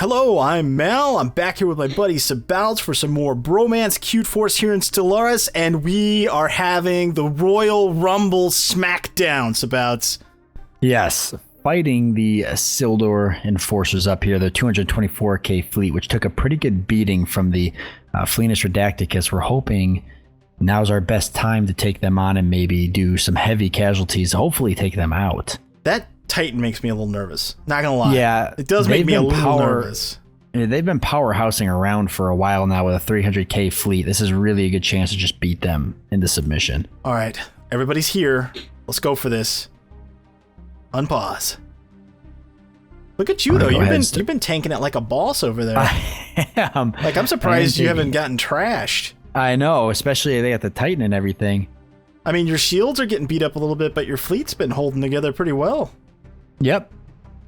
Hello, I'm Mel. I'm back here with my buddy Sabouts for some more Bromance Cute Force here in Stellaris, and we are having the Royal Rumble Smackdown, Sabouts. Yes, fighting the Sildor enforcers up here, the 224k fleet, which took a pretty good beating from the Fleetus Redacticus. We're hoping now's our best time to take them on and maybe do some heavy casualties, hopefully take them out. That Titan makes me a little nervous. Not gonna lie. Yeah, it does make me a little nervous. They've been powerhousing around for a while now with a 300k fleet. This is really a good chance to just beat them into submission. All right, everybody's here. Let's go for this. Unpause. Look at you though. You've been tanking it like a boss over there. I am. Like I'm surprised you haven't gotten trashed. I know, especially they got the Titan and everything. I mean, your shields are getting beat up a little bit, but your fleet's been holding together pretty well. Yep.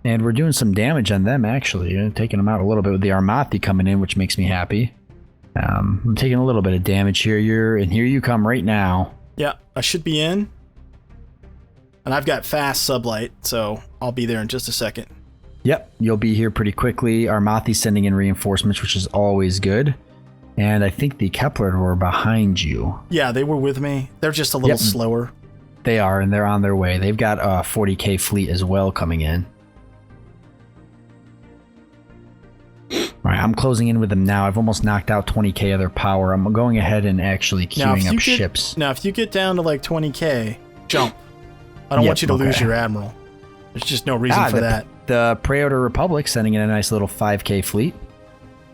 And we're doing some damage on them, actually. Taking them out a little bit with the Armathi coming in, which makes me happy. I'm taking a little bit of damage here. And here you come right now. Yeah, I should be in. And I've got fast sublight, so I'll be there in just a second. Yep, you'll be here pretty quickly. Armathi's sending in reinforcements, which is always good. And I think the Kepler were behind you. Yeah, they were with me. They're just a little slower. They are, and they're on their way. They've got a 40k fleet as well coming in. All right, I'm closing in with them now. I've almost knocked out 20k of their power. I'm going ahead and actually queuing up ships. Now, if you get down to like 20k, jump. I don't want you to lose your admiral. There's just no reason for that. The Praetor Republic sending in a nice little 5k fleet.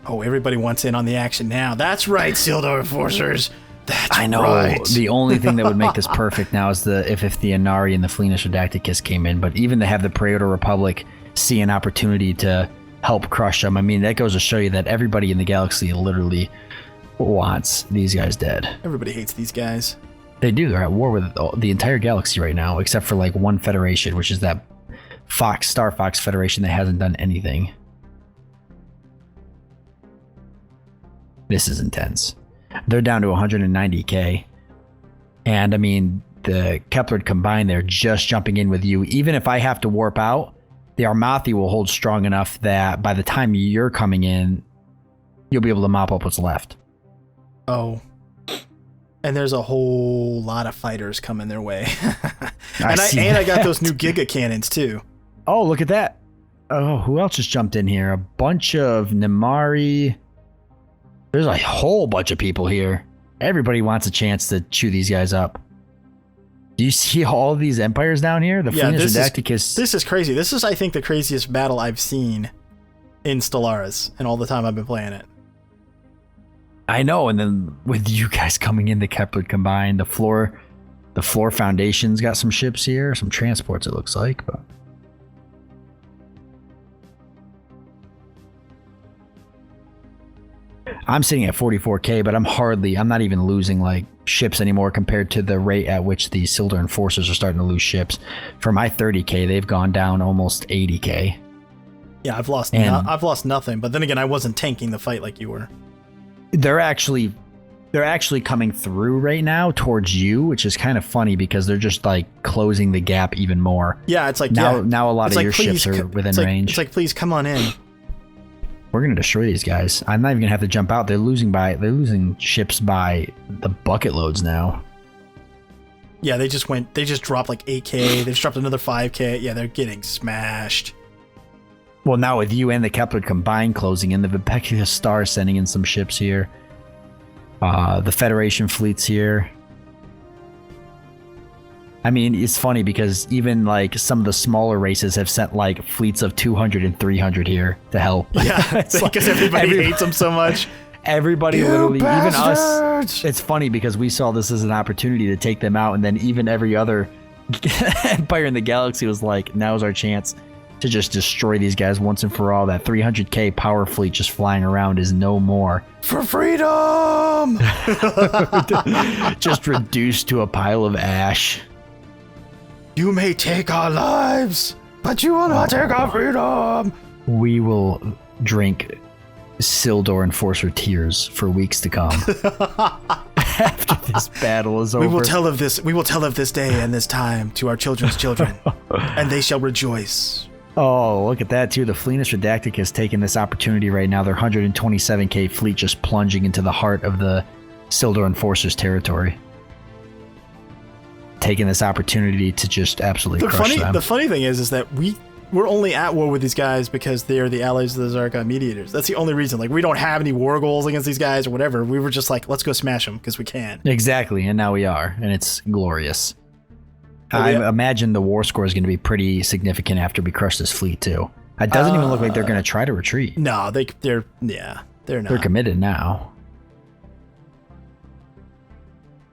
Oh, everybody wants in on the action now. That's right, Sildor Enforcers. That's right. I know. Right. The only thing that would make this perfect now is if the Inari and the Fleetus Redacticus came in. But even to have the Praetor Republic see an opportunity to help crush them, I mean, that goes to show you that everybody in the galaxy literally wants these guys dead. Everybody hates these guys. They do. They're at war with the entire galaxy right now, except for like one federation, which is that Star Fox Federation that hasn't done anything. This is intense. They're down to 190k. And I mean, the Kepler combined, they're just jumping in with you. Even if I have to warp out, the Armathi will hold strong enough that by the time you're coming in, you'll be able to mop up what's left. Oh. And there's a whole lot of fighters coming their way. I got those new Giga Cannons too. Oh, look at that. Oh, who else just jumped in here? A bunch of Nimari. There's a whole bunch of people here. Everybody wants a chance to chew these guys up. Do you see all of these empires down here? The Fleetus Redacticus. This is crazy. This is, I think, the craziest battle I've seen in Stellaris in all the time I've been playing it. I know, and then with you guys coming in, the Kepler combined, the floor foundation's got some ships here, some transports it looks like, but I'm sitting at 44k, but I'm not even losing like ships anymore compared to the rate at which the Sildor Enforcers are starting to lose ships. For my 30k, they've gone down almost 80k. Yeah, I've lost nothing, but then again, I wasn't tanking the fight like you were. They're actually coming through right now towards you, which is kind of funny because they're just like closing the gap even more. Yeah, it's like now a lot of your ships are within range. It's like, please come on in. We're gonna destroy these guys. I'm not even gonna have to jump out. They're losing ships by the bucket loads now. Yeah, they just dropped like 8k. They just dropped another 5k. Yeah, they're getting smashed. Well, now with you and the Kepler combined closing in, the Vipecula Star sending in some ships here. The Federation fleet's here. I mean, it's funny because even like some of the smaller races have sent like fleets of 200 and 300 here to help. Yeah, because everybody hates them so much. Everybody literally, even us. It's funny because we saw this as an opportunity to take them out, and then even every other empire in the galaxy was like, now's our chance to just destroy these guys once and for all. That 300k power fleet just flying around is no more. For freedom! Just reduced to a pile of ash. You may take our lives, but you will not take our freedom. We will drink Sildor Enforcer tears for weeks to come. After this battle is over. We will tell of this day and this time to our children's children, and they shall rejoice Oh, look at that, too. The Fleetus Redactic has taken this opportunity right now. Their 127k fleet just plunging into the heart of the Sildar Enforcers territory. Taking this opportunity to just absolutely crush them. The funny thing is that we're only at war with these guys because they are the allies of the Zarkon Mediators. That's the only reason. Like, we don't have any war goals against these guys or whatever. We were just like, let's go smash them because we can. Exactly, and now we are, and it's glorious. I imagine the war score is going to be pretty significant after we crush this fleet, too. It doesn't even look like they're going to try to retreat. No, they're not. They're committed now.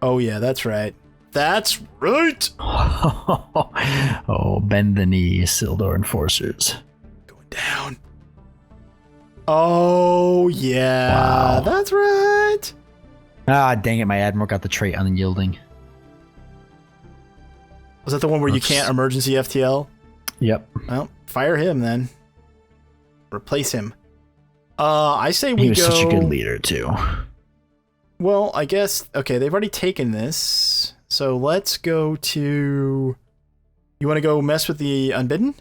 Oh, yeah, that's right. That's right! Oh, bend the knee, Sildar Enforcers. Going down. Oh, yeah. Wow. That's right. Ah, dang it, my Admiral got the trait unyielding. Was that the one where you can't emergency FTL? Yep. Well, fire him then. Replace him. I say we go... He was such a good leader, too. Well, I guess... Okay, they've already taken this. So let's go to... You want to go mess with the Unbidden?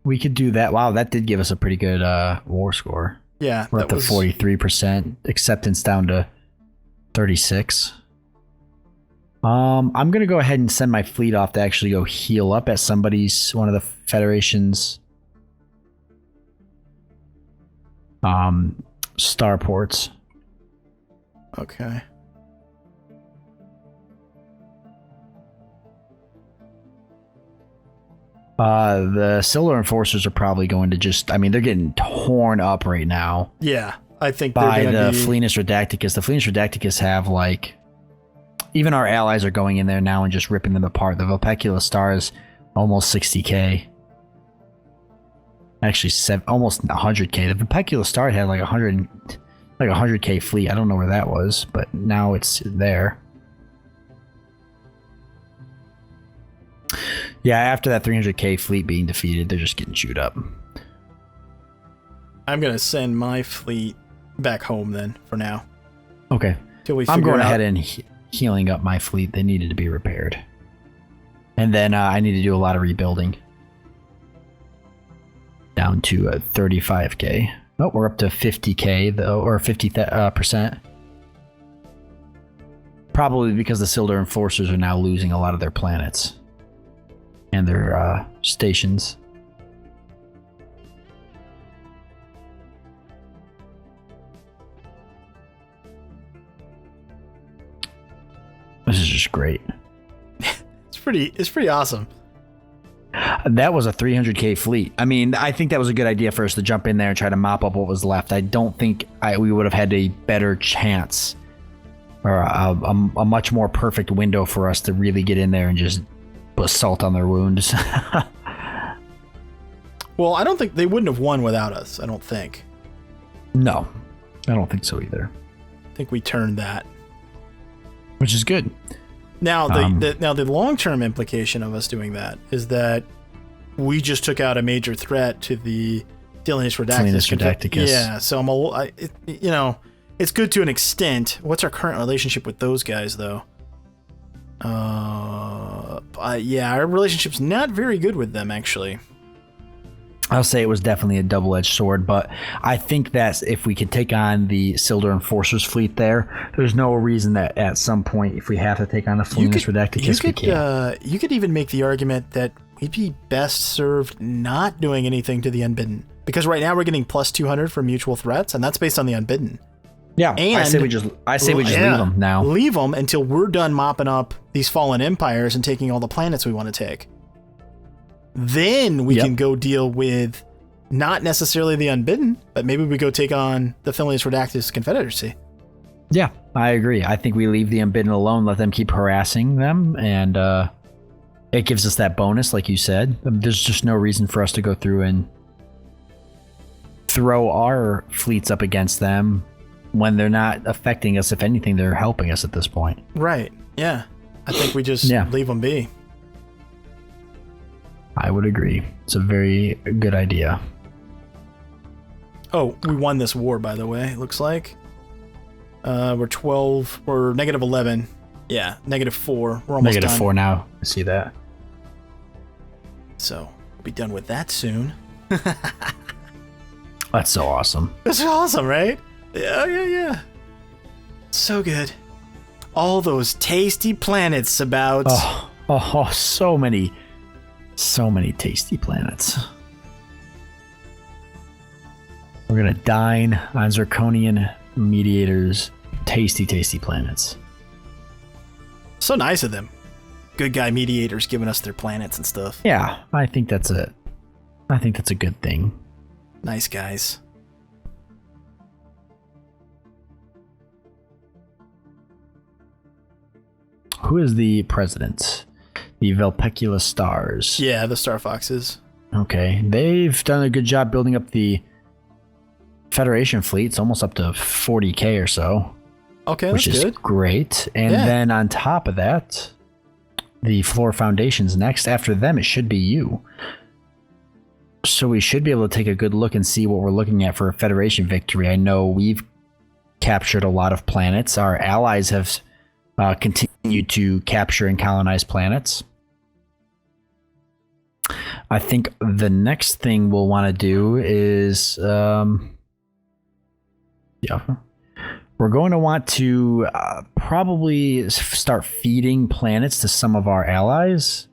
We could do that. Wow, that did give us a pretty good war score. Yeah. We're up to 43%. Acceptance down to 36. I'm going to go ahead and send my fleet off to actually go heal up at one of the Federation's starports. Okay. The Sildar Enforcers are probably going to just... I mean, they're getting torn up right now. Yeah, I think by they're going to be... Fleetus Redacticus. The Fleetus Redacticus have, like... Even our allies are going in there now and just ripping them apart. The Vulpecula Star is almost 60k. Actually, almost 100k. The Vulpecula Star had like 100k fleet. I don't know where that was, but now it's there. Yeah, after that 300k fleet being defeated, they're just getting chewed up. I'm gonna send my fleet back home then for now. Okay. I'm going ahead and healing up my fleet. They needed to be repaired. And then I need to do a lot of rebuilding. Down to 35k. Oh, we're up to 50k though, or 50%. Probably because the Sildar Enforcers are now losing a lot of their planets. And their stations. This is just great. It's pretty awesome. That was a 300k fleet. I mean, I think that was a good idea for us to jump in there and try to mop up what was left. I don't think we would have had a better chance or a much more perfect window for us to really get in there and just put salt on their wounds. Well, I don't think they wouldn't have won without us. I don't think. No, I don't think so either. I think we turned that. Which is good. Now, the long-term implication of us doing that is that we just took out a major threat to the Fleetus Redacticus. Yeah, so it's good to an extent. What's our current relationship with those guys, though? Yeah, our relationship's not very good with them, actually. I'll say it was definitely a double-edged sword, but I think that if we could take on the Sildar Enforcers fleet there's no reason that at some point, if we have to take on the Fleetus Redacticus, we can. You could even make the argument that we'd be best served not doing anything to the Unbidden. Because right now we're getting plus 200 for mutual threats, and that's based on the Unbidden. Yeah, and I say we just leave them now. Leave them until we're done mopping up these fallen empires and taking all the planets we want to take. Then we can go deal with not necessarily the Unbidden, but maybe we go take on the Fleetus Redacticus Confederacy. Yeah, I agree. I think we leave the Unbidden alone, let them keep harassing them, and it gives us that bonus, like you said. There's just no reason for us to go through and throw our fleets up against them when they're not affecting us. If anything, they're helping us at this point. Right, yeah. I think we just leave them be. I would agree. It's a very good idea. Oh, we won this war, by the way, it looks like. We're -11. Yeah, -4. We're almost done. -4 now. I see that. So we'll be done with that soon. That's so awesome. That's awesome, right? Yeah. So good. All those tasty planets, Sabouts. Oh, so many tasty planets. We're gonna dine on Zirconian mediators. Tasty planets. So nice of them. Good guy mediators giving us their planets and stuff. Yeah, I think that's a good thing. Nice guys. Who is the president? The Velpecula Stars. Yeah, the Star Foxes. Okay, they've done a good job building up the Federation fleet. It's almost up to 40k or so. Okay, which is good. Great. And then on top of that, the Floor Foundation's next. After them, it should be you. So we should be able to take a good look and see what we're looking at for a Federation victory. I know we've captured a lot of planets. Our allies have continued to capture and colonize planets. I think the next thing we'll want to do is... we're going to want to probably start feeding planets to some of our allies.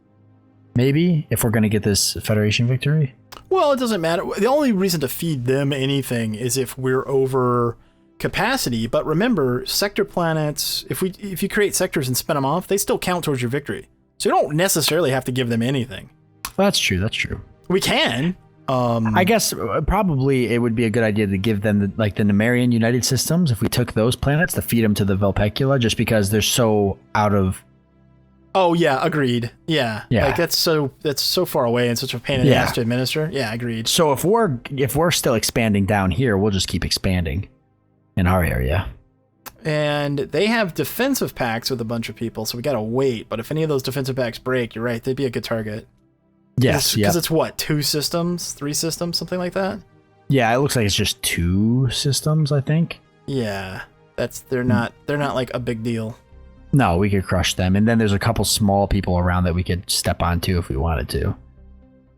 Maybe, if we're going to get this Federation victory. Well, it doesn't matter. The only reason to feed them anything is if we're over capacity. But remember, sector planets, if you create sectors and spin them off, they still count towards your victory. So you don't necessarily have to give them anything. That's true. We can. I guess probably it would be a good idea to give them the Numerian United Systems, if we took those planets, to feed them to the Velpecula, just because they're so out of... Oh yeah, agreed. Yeah. Like that's so far away and such a pain in the ass to administer. Yeah, agreed. So if we're still expanding down here, we'll just keep expanding in our area. And they have defensive packs with a bunch of people, so we gotta wait. But if any of those defensive packs break, you're right, they'd be a good target. Yes, because it's what, 2 systems, 3 systems, something like that. Yeah, it looks like it's just 2 systems, I think. Yeah, they're not like a big deal. No, we could crush them, and then there's a couple small people around that we could step onto if we wanted to.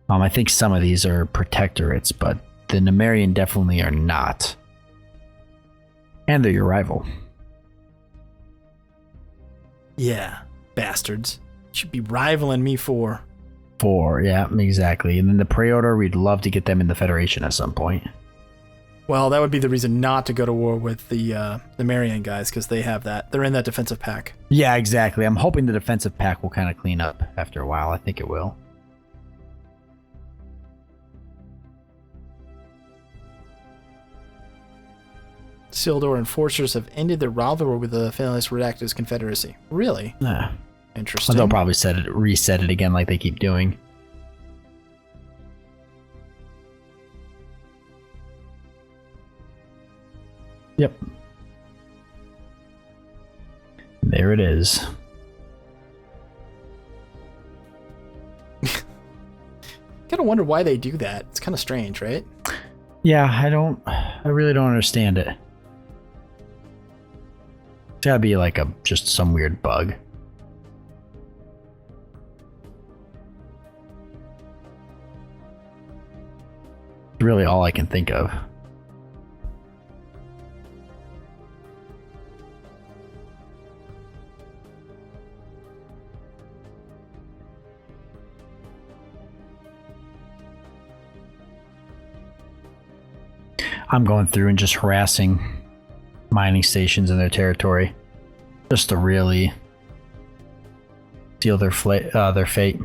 I think some of these are protectorates, but the Numerian definitely are not. And they're your rival. Yeah, bastards. Should be rivaling me for. Yeah, exactly. And then the Praetor, we'd love to get them in the Federation at some point. Well, that would be the reason not to go to war with the Marian guys, because they have that. They're in that defensive pack. Yeah, exactly. I'm hoping the defensive pack will kind of clean up after a while. I think it will. Sildor enforcers have ended their rivalry with the Finalist Redactus Confederacy. Really? Yeah. Interesting. They'll probably reset it again like they keep doing. Yep. There it is. Gotta wonder why they do that. It's kind of strange, right? Yeah, I really don't understand it. It's gotta be like just some weird bug. Really all I can think of. I'm going through and just harassing mining stations in their territory, just to really seal their fate.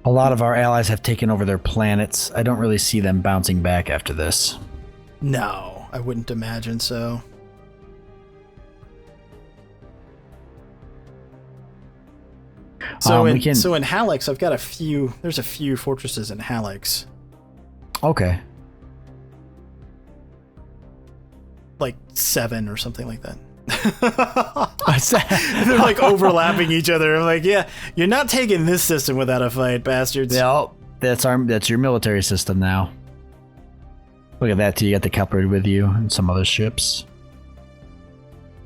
A lot of our allies have taken over their planets. I don't really see them bouncing back after this. No, I wouldn't imagine so. So in Hallex, I've got there's a few fortresses in Hallex. Okay. Like 7 or something like that. They're like overlapping each other. I'm like, yeah, you're not taking this system without a fight, bastards. Yeah, that's your military system now. Look at that too. You got the Cupboard with you and some other ships.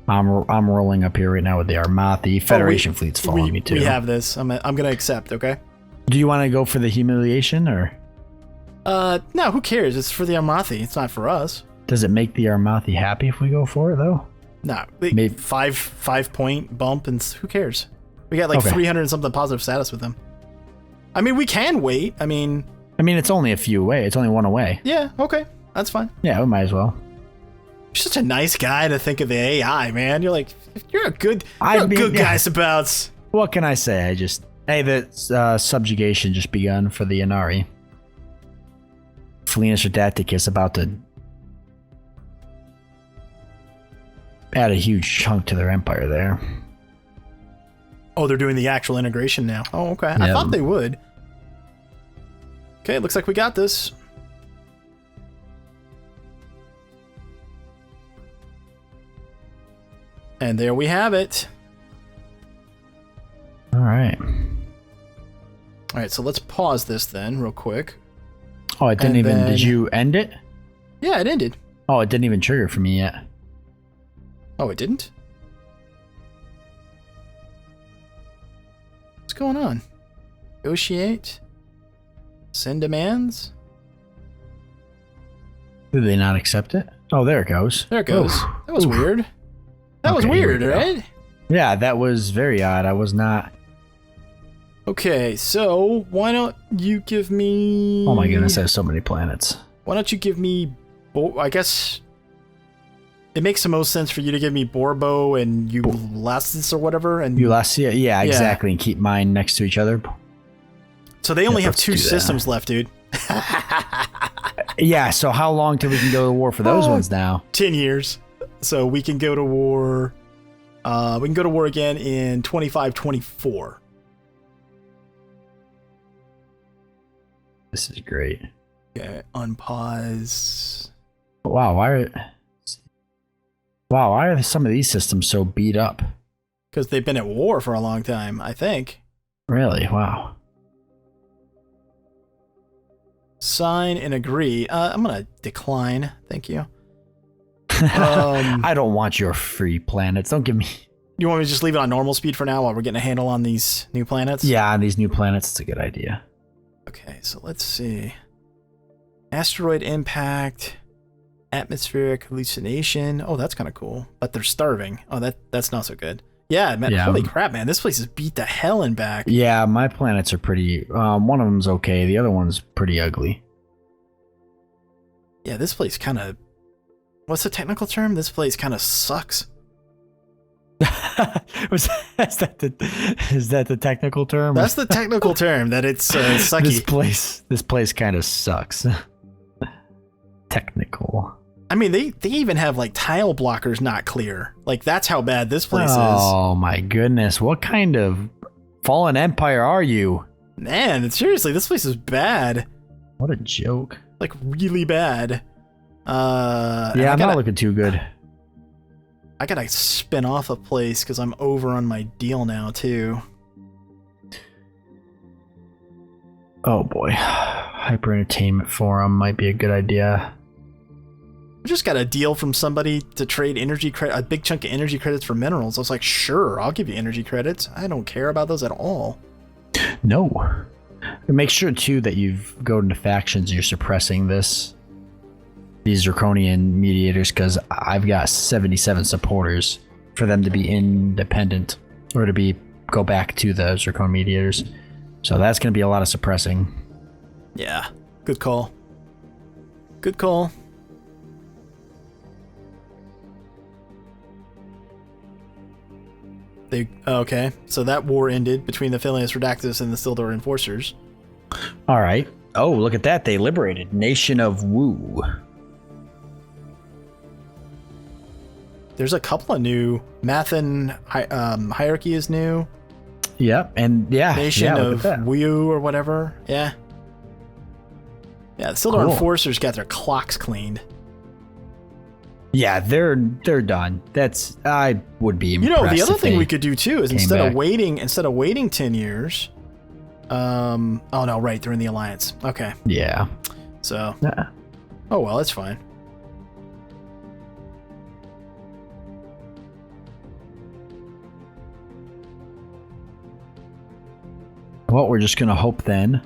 I'm rolling up here right now with the Armathi. Federation fleet's following me too. We have this. I'm gonna accept. Okay. Do you want to go for the humiliation or? No. Who cares? It's for the Armathi. It's not for us. Does it make the Armathi happy if we go for it though? No. Maybe 5 point bump, and who cares? We got like 300 and something positive status with them. I mean, we can wait. I mean, it's only a few away. It's only one away. Yeah. Okay. That's fine. Yeah, we might as well. You're such a nice guy to think of the AI, man. You're a good guy, Sabouts. What can I say? The subjugation just begun for the Inari. Felinus Redacticus about to add a huge chunk to their empire there. Oh, they're doing the actual integration now. Oh, okay. Yep. I thought they would. Okay, looks like we got this. And there we have it. All right. All right, so let's pause this then real quick. Oh, it didn't even... Did you end it? Yeah, it ended. Oh, it didn't even trigger for me yet. Oh, it didn't? What's going on? Negotiate? Send demands? Did they not accept it? Oh, there it goes. There it goes. Oof. That was weird. That was weird, right? Yeah, that was very odd. I was not... Okay, so why don't you give me... Oh my goodness, I have so many planets. Why don't you give me... I guess... It makes the most sense for you to give me Borbo and Ulysses or whatever. And Ulysses, yeah, exactly. And keep mine next to each other. So they only have 2 systems left, dude. Yeah, so how long till we can go to war for those ones now? 10 years. So we can go to war... we can go to war again in 25-24. This is great. Okay, unpause. Wow, why are some of these systems so beat up? Because they've been at war for a long time, I think. Really? Wow. Sign and agree. I'm gonna decline. Thank you. I don't want your free planets. Don't give me... You want me to just leave it on normal speed for now while we're getting a handle on these new planets? Yeah, on these new planets, it's a good idea. Okay, so let's see. Asteroid impact, atmospheric hallucination. Oh, that's kind of cool. But they're starving. Oh, that's not so good. Yeah, man. Yeah. Holy crap, man. This place is beat to hell and back. Yeah, my planets are pretty... one of them's okay. The other one's pretty ugly. Yeah, this place kind of... What's the technical term? This place kind of sucks. is that the technical term? That's the technical term, that it's sucky. This place kind of sucks. Technical. I mean, they even have like tile blockers not clear. Like, that's how bad this place is. Oh my goodness, what kind of fallen empire are you? Man, seriously, this place is bad. What a joke. Like, really bad. Yeah, I'm not looking too good. I gotta spin off a place because I'm over on my deal now, too. Oh boy. Hyper Entertainment Forum might be a good idea. I just got a deal from somebody to trade energy credit, a big chunk of energy credits for minerals. I was like, sure, I'll give you energy credits. I don't care about those at all. No. Make sure, too, that you go into factions, you're suppressing these draconian mediators, because I've got 77 supporters for them to be independent or to go back to the draconian mediators. So that's going to be a lot of suppressing. Yeah, good call. Good call. Okay, so that war ended between the Felinus Redactus and the Sildar Enforcers. All right. Oh, look at that. They liberated Nation of Wu. There's a couple of new. Mathan hierarchy is new. Yep, and Nation of Wu or whatever. Yeah. Yeah, the Sildar Enforcers got their clocks cleaned. Yeah, they're done. I would be impressed. You know, the other thing we could do too is instead of waiting 10 years. Oh no, right, they're in the Alliance. Okay. Yeah. So. Yeah. Oh well, that's fine. Well, we're just going to hope then.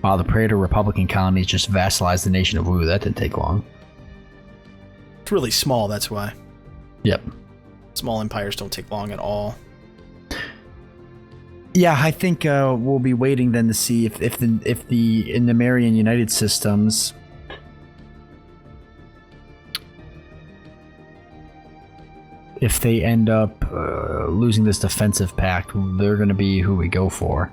Wow, the Praetor Republican colonies just vassalized the nation of Wu. That didn't take long. It's really small, that's why. Yep. Small empires don't take long at all. Yeah, I think we'll be waiting then to see if the Numerian United Systems if they end up losing this defensive pact, they're going to be who we go for.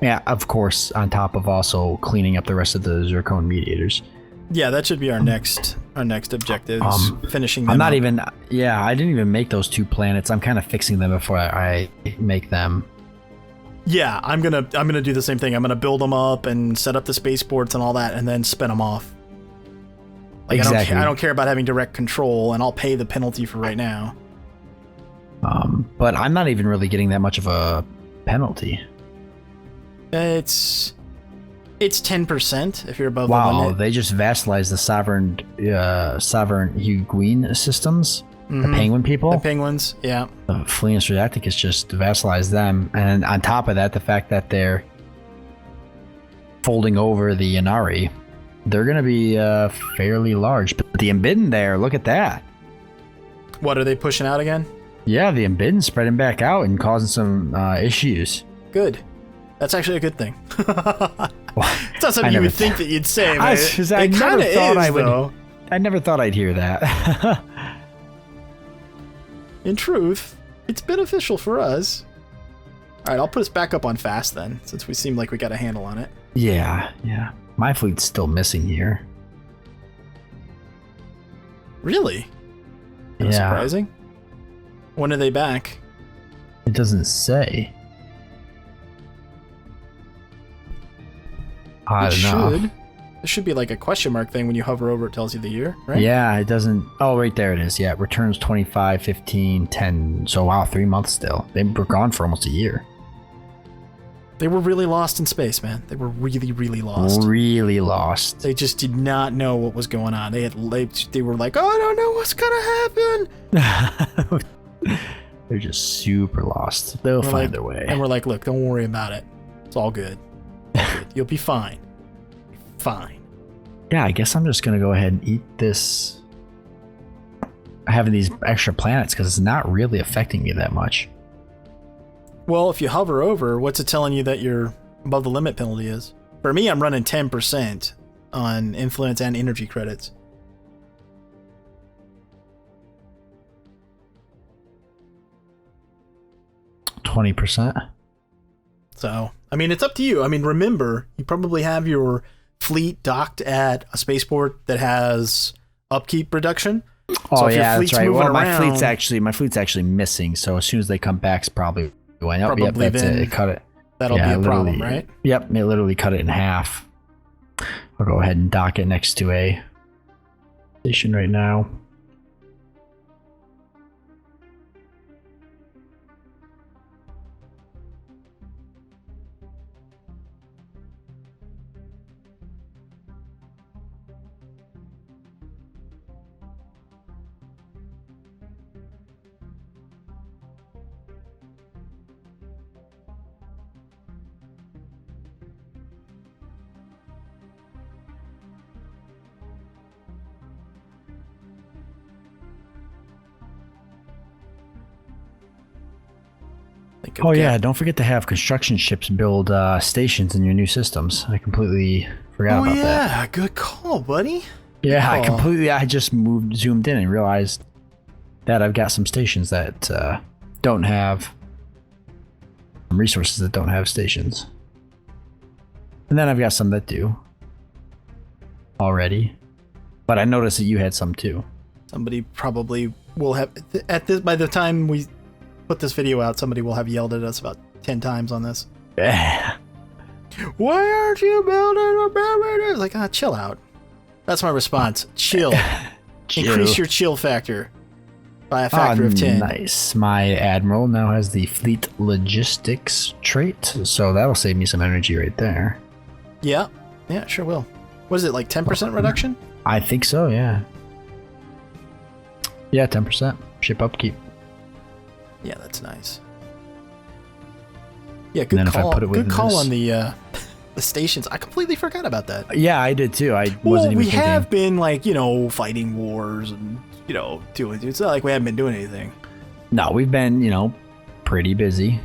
Yeah, of course, on top of also cleaning up the rest of the Zircon mediators. Yeah, that should be our next objective. Finishing them. I'm not even. Yeah, I didn't even make those 2 planets. I'm kind of fixing them before I make them. Yeah, I'm gonna do the same thing. I'm gonna build them up and set up the spaceports and all that, and then spin them off. Like, exactly. I don't care about having direct control, and I'll pay the penalty for right now. But I'm not even really getting that much of a penalty. It's 10% if you're above the Wow, limit. they just vassalized the sovereign Huguin systems. The Penguin people. The Penguins, yeah. The Fleetus Redacticus just vassalized them. And on top of that, the fact that they're folding over the Inari, they're going to be fairly large. But the Embidden there, look at that. What, are they pushing out again? Yeah, the Embidden spreading back out and causing some issues. Good. That's actually a good thing. It's not something you would think that you'd say, but I never thought I would. I never thought I'd hear that. In truth, it's beneficial for us. All right, I'll put us back up on fast then, since we seem like we got a handle on it. Yeah. My fleet's still missing here. Really? That's surprising. When are they back? It doesn't say. I don't know. There should be like a question mark thing when you hover over it tells you the year, right? Yeah, it doesn't. Oh, right there it is. Yeah, it returns 25, 15, 10. So wow, 3 months still. They were gone for almost a year. They were really lost in space, man. They were really, really lost. Really lost. They just did not know what was going on. They were like, oh, I don't know what's gonna happen. They're just super lost. They'll find their way. And we're like, look, don't worry about it. It's all good. You'll be fine. Fine. Yeah, I guess I'm just gonna go ahead and eat this. Having these extra planets because it's not really affecting me that much. Well, if you hover over, what's it telling you that your above the limit penalty is? For me, I'm running 10% on influence and energy credits. %20. So, I mean, it's up to you. I mean, remember, you probably have your fleet docked at a spaceport that has upkeep reduction. Oh, so yeah, that's right. Well, my fleet's actually missing. So as soon as they come back, it's probably going up. Yep, that's it. It cut it. That'll be a problem, right? Yep, it literally cut it in half. I'll go ahead and dock it next to a station right now. Oh yeah, don't forget to have construction ships build stations in your new systems. I completely forgot about that. Oh yeah, good call, buddy. Yeah, I just zoomed in and realized that I've got some stations that don't have resources that don't have stations. And then I've got some that do already. But I noticed that you had some too. Somebody probably will have by the time we put this video out, somebody will have yelled at us about 10 times on this. Why aren't you building a pyramid? Like, chill out. That's my response. Chill. Increase your chill factor by a factor of 10. Nice. My admiral now has the fleet logistics trait, so that'll save me some energy right there. Yeah, sure will. What is it, like 10% reduction? I think so, yeah. Yeah, 10% ship upkeep. Yeah, that's nice. Yeah, good call. Good call on the stations. I completely forgot about that. Yeah, I did too. I wasn't even thinking. We have been like, fighting wars and, doing. It's not like we haven't been doing anything. No, we've been, pretty busy.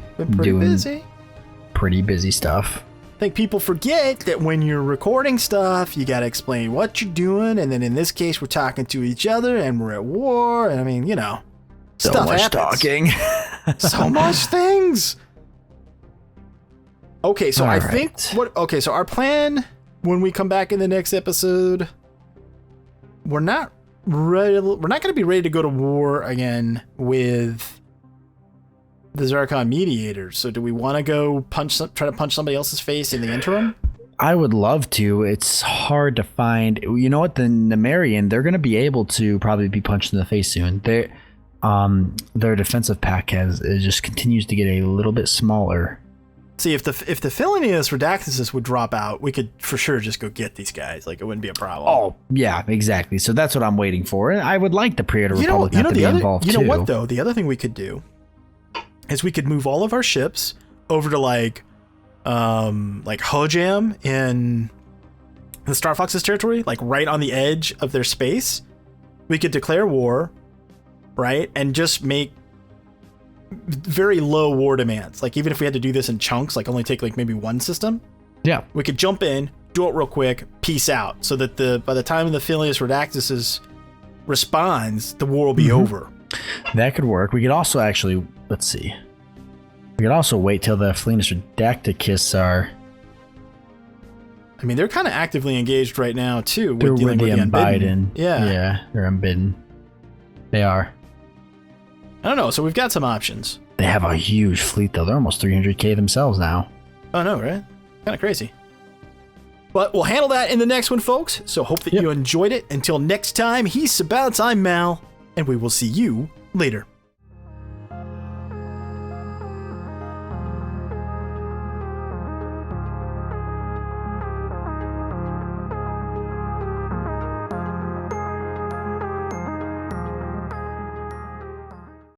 Pretty busy stuff. I think people forget that when you're recording stuff, you got to explain what you're doing. And then in this case, we're talking to each other and we're at war. And I mean, so stuff much happens. Talking. So much things. Okay, so I think so our plan when we come back in the next episode, we're not going to be ready to go to war again with the Zircon mediators. So do we want to go try to punch somebody else's face in the interim? I would love to. It's hard to find. You know what? The Nemerian, they're going to be able to probably be punched in the face soon. Their defensive pack it just continues to get a little bit smaller. See, if the Phileneus Redactus would drop out, we could for sure just go get these guys. Like, it wouldn't be a problem. Oh, yeah, exactly. So that's what I'm waiting for. And I would like the Praetor Republic to be involved, too. You know what, though? The other thing we could do is we could move all of our ships over to, like Hojam in the Star Fox's territory, like right on the edge of their space. We could declare war, right? And just make very low war demands. Like, even if we had to do this in chunks, like only take like maybe one system, we could jump in, do it real quick, peace out, so that by the time the Phileas Redactus responds, the war will be over. That could work. We could also actually, let's see, we could also wait till the Phileas Redactus are, I mean, they're kind of actively engaged right now too. They're with the Unbidden. Yeah, they're Unbidden. They are. I don't know. So we've got some options. They have a huge fleet, though. They're almost 300k themselves now. Oh, no, right? Kind of crazy. But we'll handle that in the next one, folks. So hope that you enjoyed it. Until next time, he's Sabouts, I'm Mal, and we will see you later.